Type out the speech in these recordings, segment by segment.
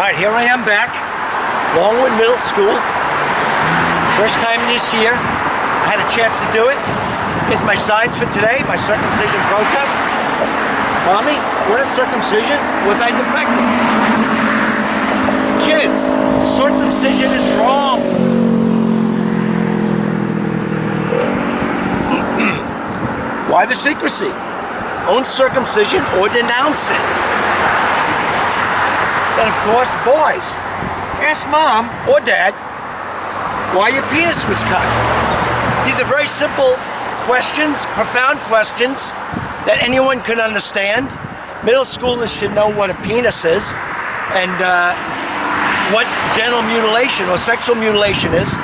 Alright, here I am back, Longwood Middle School. First time this year, I had a chance to do it. Here's my signs for today, my circumcision protest. Mommy, what is circumcision? Was I defective? Kids, circumcision is wrong. Why the secrecy? Own circumcision or denounce it. Then of course, boys, ask mom or dad why your penis was cut. These are very simple questions, profound questions that anyone can understand. Middle schoolers should know what a penis is and what genital mutilation or sexual mutilation is.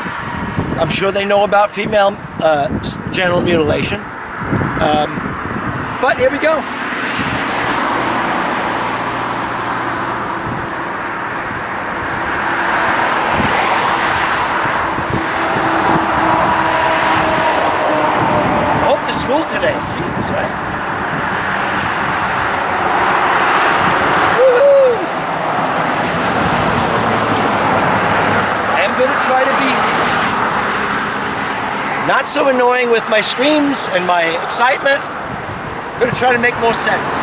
I'm sure they know about female genital mutilation. But here we go. I hope to school today. Jesus, right? Woo! I am going to try to be not so annoying with my screams and my excitement. I'm going to try to make more sense.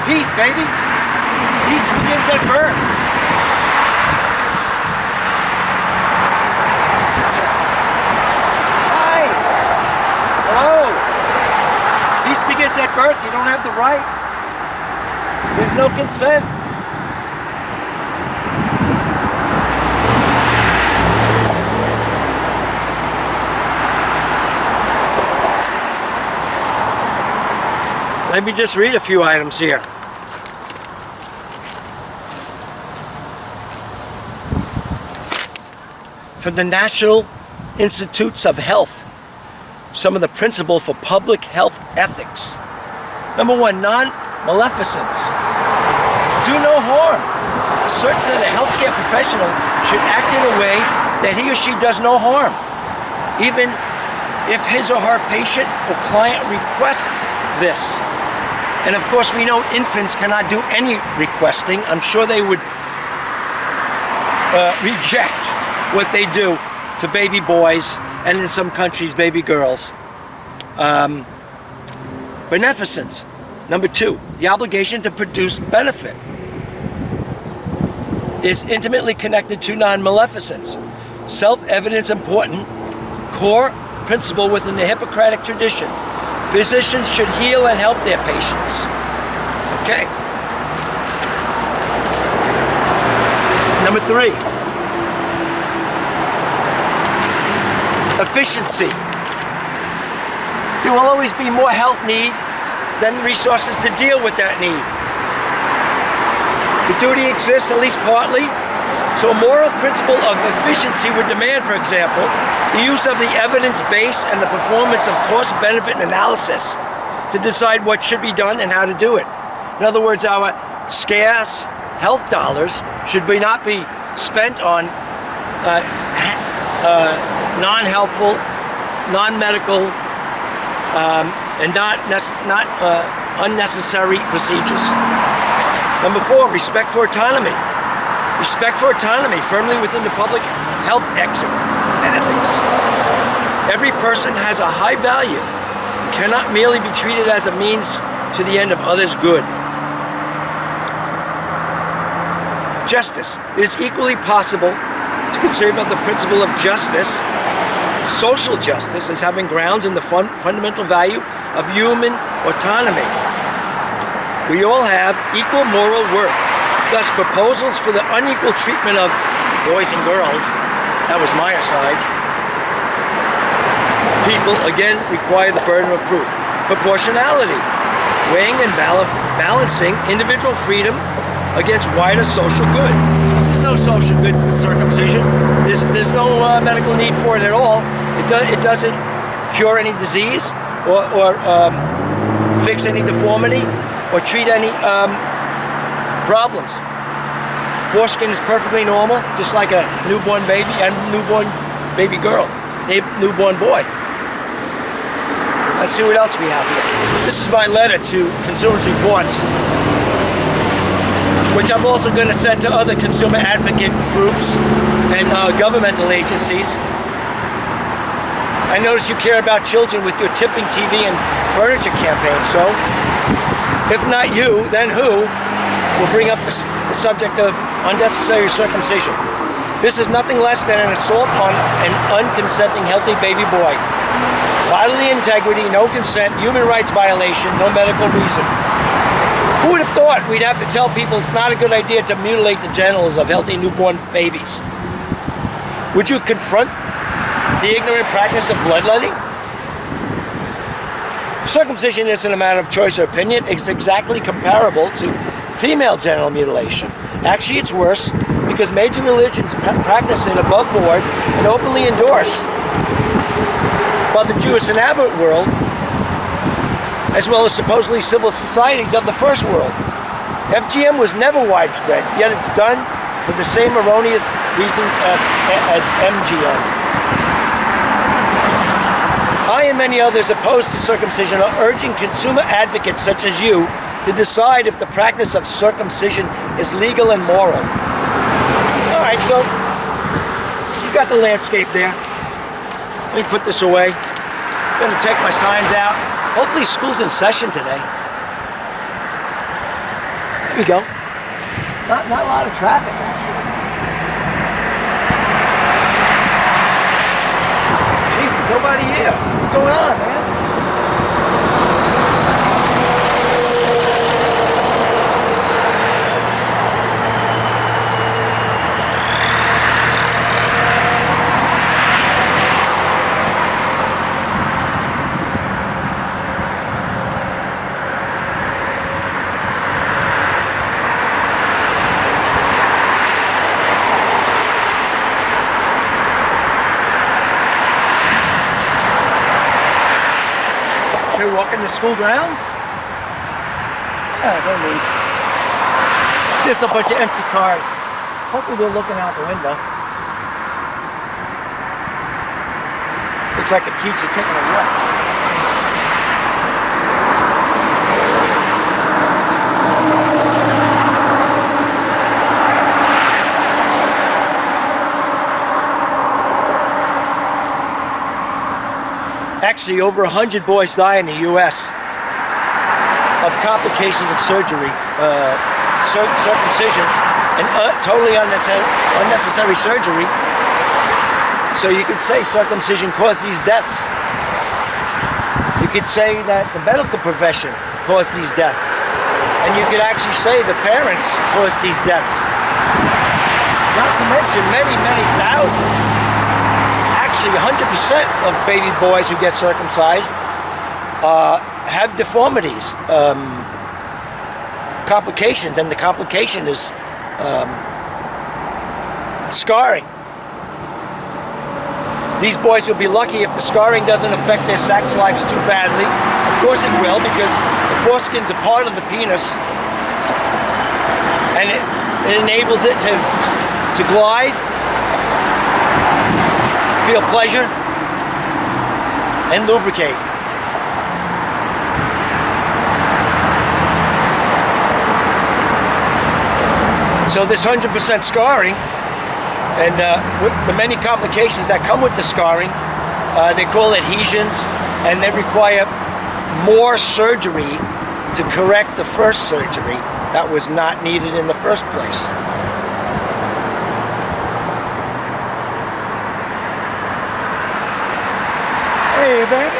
Peace, baby. Peace begins at birth. Hi. Hello. Peace begins at birth. You don't have the right. There's no consent. Let me just read a few items here. From the National Institutes of Health, some of the principles for public health ethics. Number one, non-maleficence. Do no harm. Asserts that a healthcare professional should act in a way that he or she does no harm, even if his or her patient or client requests this. And of course, we know infants cannot do any requesting. I'm sure they would reject what they do to baby boys, and in some countries, baby girls. Beneficence. Number two, the obligation to produce benefit is intimately connected to non-maleficence. Self-evidence important, core principle within the Hippocratic tradition. Physicians should heal and help their patients. Okay. Number three, efficiency. There will always be more health need than resources to deal with that need. The duty exists at least partly, so a moral principle of efficiency would demand, for example, the use of the evidence base and the performance of cost-benefit analysis to decide what should be done and how to do it. In other words, our scarce health dollars should not be spent on non-helpful, non-medical, and not unnecessary procedures. Number four, respect for autonomy. Respect for autonomy firmly within the public health ethics. Every person has a high value and cannot merely be treated as a means to the end of others' good. Justice. It is equally possible to conceive of the principle of justice, social justice, as having grounds in the fundamental value of human autonomy. We all have equal moral worth. Thus, proposals for the unequal treatment of boys and girls, that was my aside, people again require the burden of proof. Proportionality, weighing and balancing individual freedom against wider social goods. There's no social good for circumcision. There's no medical need for it at all. It doesn't cure any disease or fix any deformity or treat any problems. Foreskin is perfectly normal, just like a newborn baby and newborn baby girl, newborn boy. Let's see what else we have here. This is my letter to Consumers Reports, which I'm also going to send to other consumer advocate groups and governmental agencies. I notice you care about children with your tipping TV and furniture campaign, so if not you, then who will bring up the subject of unnecessary circumcision? This is nothing less than an assault on an unconsenting healthy baby boy. Bodily integrity, no consent, human rights violation, no medical reason. Who would have thought we'd have to tell people it's not a good idea to mutilate the genitals of healthy newborn babies? Would you confront the ignorant practice of bloodletting? Circumcision isn't a matter of choice or opinion. It's exactly comparable to female genital mutilation. Actually, it's worse because major religions practice it above board and openly endorse, while the Jewish and Arab world, as well as supposedly civil societies of the first world. FGM was never widespread, yet it's done for the same erroneous reasons as MGM. I and many others opposed to circumcision are urging consumer advocates such as you to decide if the practice of circumcision is legal and moral. All right, so you got the landscape there. Let me put this away. I'm going to take my signs out. Hopefully school's in session today. There we go. Not a lot of traffic, actually. Jesus, nobody here. What's going on, man? Should we walk in the school grounds? Yeah, no need. It's just a bunch of empty cars. Hopefully they're looking out the window. Looks like a teacher taking a walk. Actually, over 100 boys die in the U.S. of complications of surgery, circumcision, and totally unnecessary surgery. So you could say circumcision caused these deaths. You could say that the medical profession caused these deaths. And you could actually say the parents caused these deaths. Not to mention many, many thousands. Actually, 100% of baby boys who get circumcised have deformities, complications, and the complication is scarring. These boys will be lucky if the scarring doesn't affect their sex lives too badly. Of course it will, because the foreskin's a part of the penis, and it enables it to glide, feel pleasure, and lubricate. So this 100% scarring, and with the many complications that come with the scarring, they call it adhesions, and they require more surgery to correct the first surgery that was not needed in the first place. Hey, baby.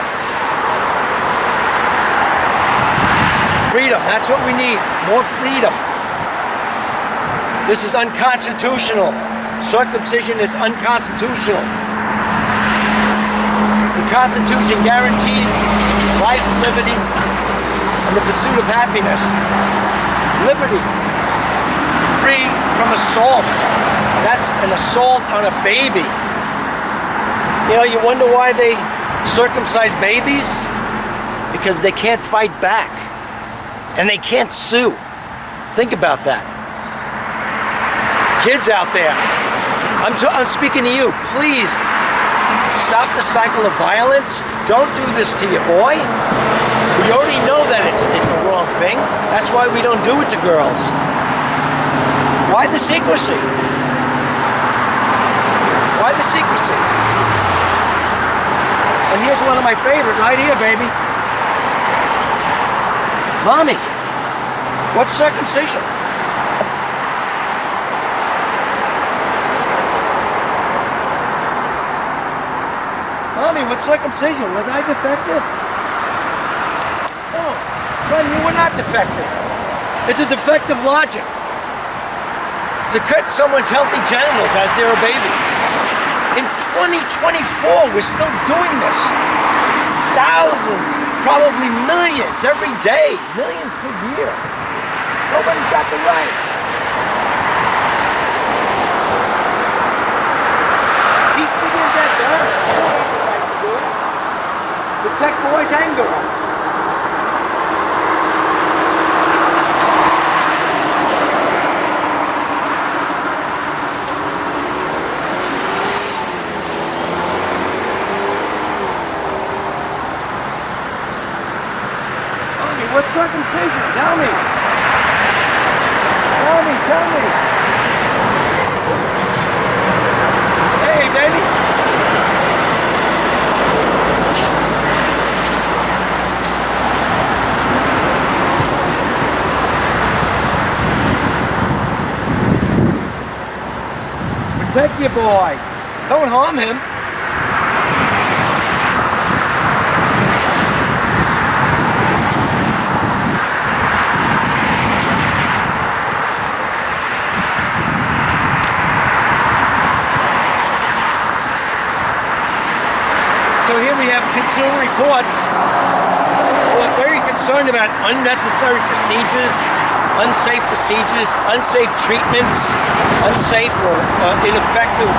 Freedom, that's what we need. More freedom. This is unconstitutional. Circumcision is unconstitutional. The Constitution guarantees life, liberty, and the pursuit of happiness. Liberty. Free from assault. That's an assault on a baby. You know, you wonder why they circumcise babies? Because they can't fight back and they can't sue. Think about that. Kids out there, I'm speaking to you. Please stop the cycle of violence don't do this to your boy. We already know that it's a wrong thing. That's why we don't do it to girls. Why the secrecy? Why the secrecy? And here's one of my favorite right here, baby. Mommy, what's circumcision? Mommy, what's circumcision? Was I defective? No, son, you were not defective. It's a defective logic to cut someone's healthy genitals as they're a baby. In 2024, we're still doing this. Thousands, probably millions every day, millions per year. Nobody's got the right. Peace begins at birth. You don't have the right to do it. Protect boys and girls. What's circumcision? Tell me. Tell me. Hey, baby. Protect your boy. Don't harm him. So here we have Consumer Reports who are very concerned about unnecessary procedures, unsafe treatments, unsafe or ineffective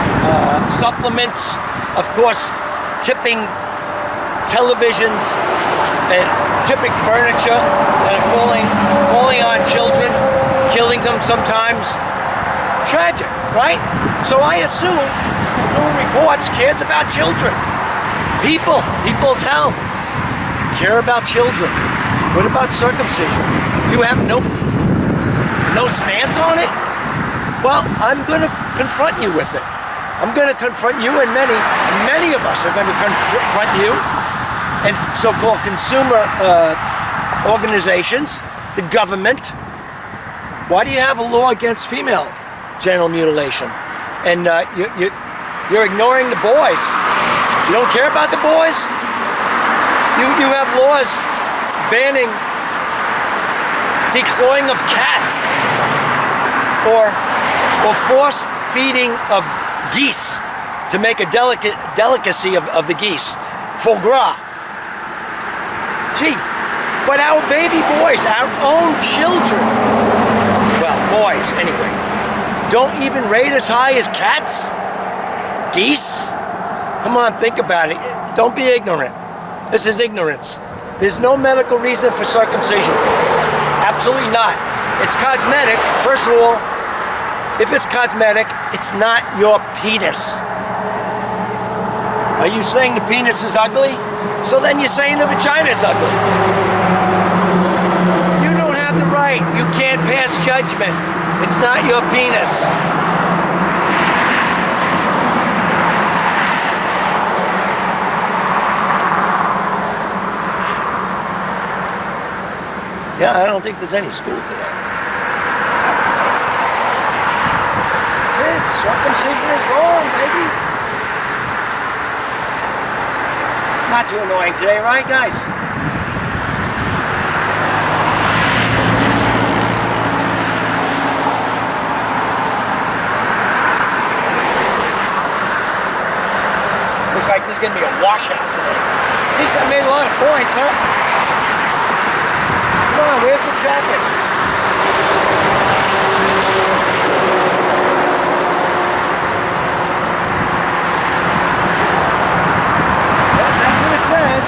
supplements, of course, tipping televisions and tipping furniture that are falling on children, killing them sometimes. Tragic, right? So I assume Consumer Reports cares about children. People's health. You care about children. What about circumcision? You have no stance on it? Well, I'm going to confront you with it. I'm going to confront you, and many of us are going to confront you and so-called consumer organizations, the government. Why do you have a law against female genital mutilation? And you're ignoring the boys. You don't care about the boys? You have laws banning declawing of cats or forced feeding of geese to make a delicacy of the geese. Foie gras. Gee, but our baby boys, our own children, well, boys anyway, don't even rate as high as cats? Geese? Come on, think about it. Don't be ignorant. This is ignorance. There's no medical reason for circumcision. Absolutely not. It's cosmetic. First of all, if it's cosmetic, it's not your penis. Are you saying the penis is ugly? So then you're saying the vagina is ugly. You don't have the right. You can't pass judgment. It's not your penis. Yeah, I don't think there's any school today. Kids, circumcision is wrong, baby. Not too annoying today, right, guys? Looks like there's going to be a washout today. At least I made a lot of points, huh? Come on, where's the traffic? Well, that's what it says.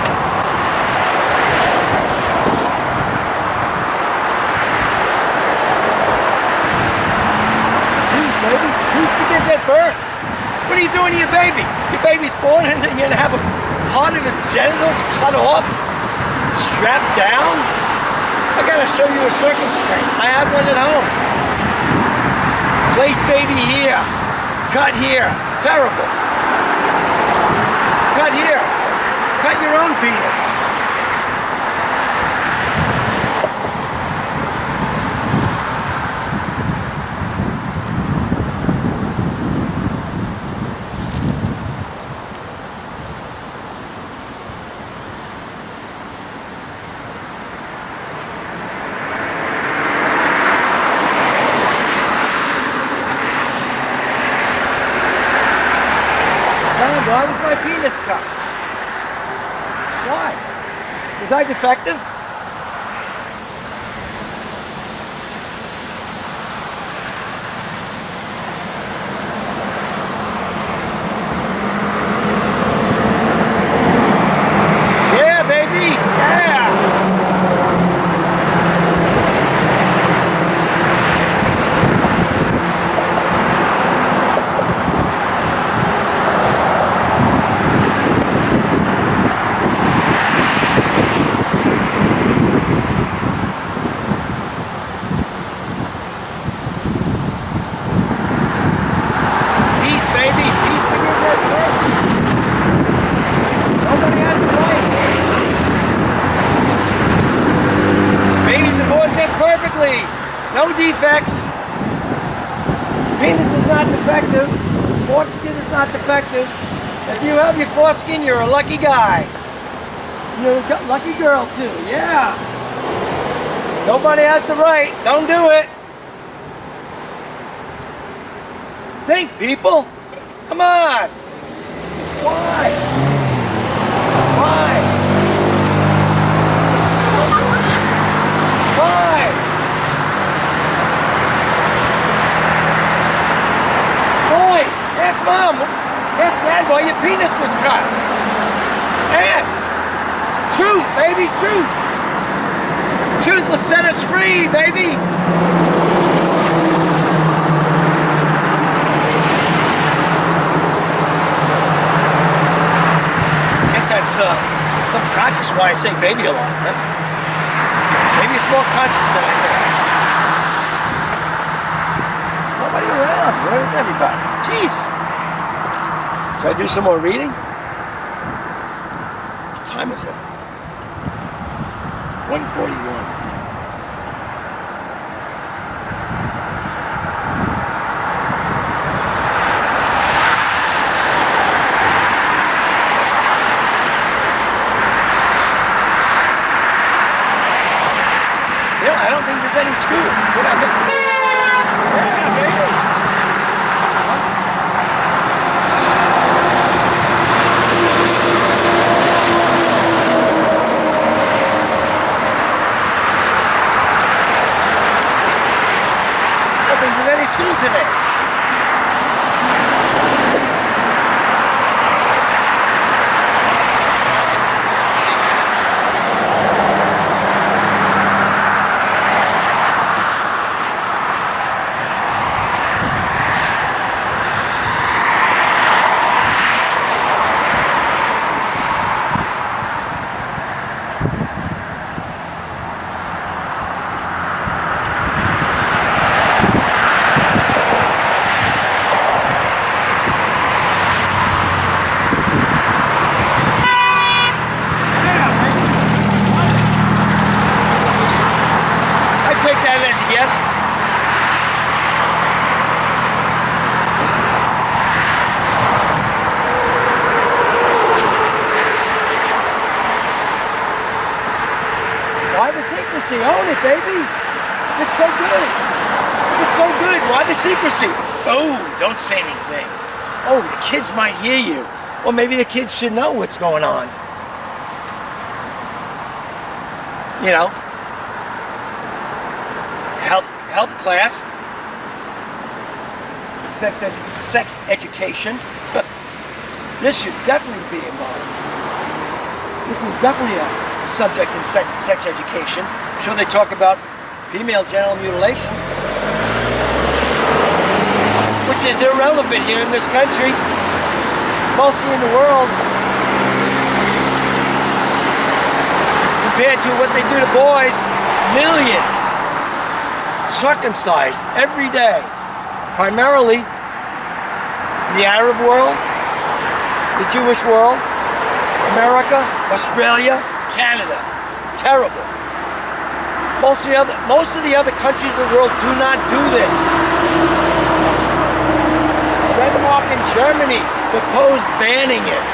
Peace, baby. Peace begins at birth. What are you doing to your baby? Your baby's born and then you're going to have a part of his genitals cut off, strapped down? I gotta show you a circumcision. I have one at home. Place baby here, cut here. Terrible. Cut here. Cut your own penis. Why was my penis cut? Why? Was I defective? Yeah, baby! Yeah! No defects. Penis is not defective. Foreskin is not defective. If you have your foreskin, you're a lucky guy. You're a lucky girl too, yeah. Nobody has the right. Don't do it. Think, people. Come on. Why? Why? Why? Boys, ask Mom. Ask Dad why your penis was cut. Ask. Truth, baby, truth. Truth will set us free, baby. Guess that's subconscious why I say baby a lot, huh? Maybe it's more conscious than I think. Nobody around. Where is everybody? Jeez. Should I do some more reading? What time is it? 1:41. I don't think there's any school. Did I miss it? Yeah, baby. I don't think there's any school today. Yes? Why the secrecy? Own it, baby. It's so good. It's so good. Why the secrecy? Oh, don't say anything. Oh, the kids might hear you. Well, maybe the kids should know what's going on. You know? Health class, sex education. This should definitely be involved. This is definitely a subject in sex education. I'm sure they talk about female genital mutilation, which is irrelevant here in this country, mostly in the world. compared to what they do to boys. Millions circumcised every day, primarily in the Arab world, the Jewish world, America, Australia, Canada. Terrible. Most of the other countries in the world do not do this. Denmark and Germany propose banning it.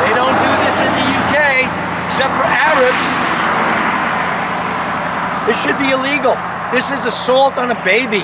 They don't do this in the UK, except for Arabs. It should be illegal. This is assault on a baby.